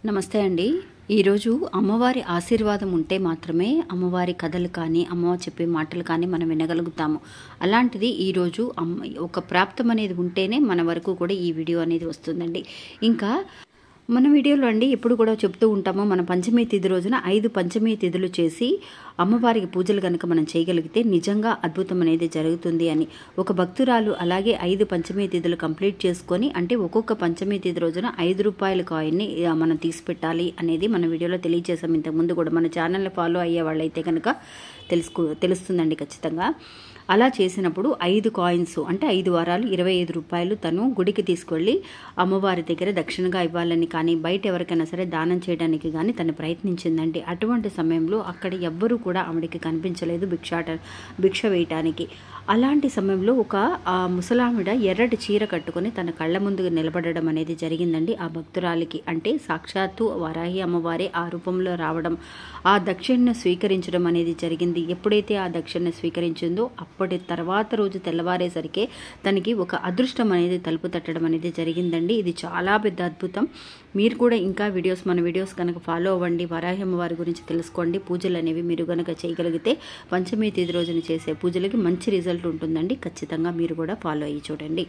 నమస్తే అండి. ఈరోజు అమ్మవారి ఆశీర్వాదం ఉంటే మాత్రమే అమ్మవారి కథలు కానీ, అమ్మవారు చెప్పే మాటలు కానీ మనం వినగలుగుతాము. అలాంటిది ఈరోజు ఒక ప్రాప్తం అనేది ఉంటేనే మన వరకు కూడా ఈ వీడియో అనేది వస్తుందండి. ఇంకా మన వీడియోలో అండి ఎప్పుడు కూడా చెప్తూ ఉంటాము, మన పంచమీ తిథి రోజున 5 పంచమీ తిథులు చేసి అమ్మవారికి పూజలు కనుక మనం చేయగలిగితే నిజంగా అద్భుతం అనేది జరుగుతుంది అని. ఒక భక్తురాలు అలాగే 5 పంచమీ తిథులు కంప్లీట్ చేసుకొని, అంటే ఒక్కొక్క పంచమీ తిథి రోజున ₹5 కాయిన్ని మనం తీసిపెట్టాలి అనేది మన వీడియోలో తెలియజేసాం. ఇంతకుముందు కూడా మన ఛానల్ని ఫాలో అయ్యే వాళ్ళైతే కనుక తెలుస్తుందండి ఖచ్చితంగా. అలా చేసినప్పుడు 5 కాయిన్స్ అంటే 5 వారాలు ₹25 తను గుడికి తీసుకెళ్ళి అమ్మవారి దగ్గర దక్షిణగా ఇవ్వాలని కానీ, బయట ఎవరికైనా సరే దానం చేయడానికి కానీ తను ప్రయత్నించిందండి. అటువంటి సమయంలో అక్కడ ఎవ్వరూ కూడా ఆవిడికి కనిపించలేదు భిక్ష వేయటానికి. అలాంటి సమయంలో ఒక ముసలావిడ ఎర్రటి చీర కట్టుకొని తన కళ్ళ ముందు నిలబడడం అనేది జరిగిందండి ఆ భక్తురాలికి. అంటే సాక్షాత్తు వరాహి అమ్మవారే ఆ రూపంలో రావడం, ఆ దక్షిణను స్వీకరించడం అనేది జరిగింది. ఎప్పుడైతే ఆ దక్షిణ స్వీకరించిందో అప్పటి తర్వాత రోజు తెల్లవారేసరికి తనకి ఒక అదృష్టం అనేది తలుపు తట్టడం అనేది జరిగిందండి. ఇది చాలా పెద్ద అద్భుతం. మీరు కూడా ఇంకా మన వీడియోస్ కనుక ఫాలో అవ్వండి, వరాహి అమ్మవారి గురించి తెలుసుకోండి. పూజలు అనేవి మీరు కనుక చేయగలిగితే పంచమీ తిథి రోజున చేసే పూజలకి మంచి రిజల్ట్ ఉంటుందండి. ఖచ్చితంగా మీరు కూడా ఫాలో అయ్యి చూడండి.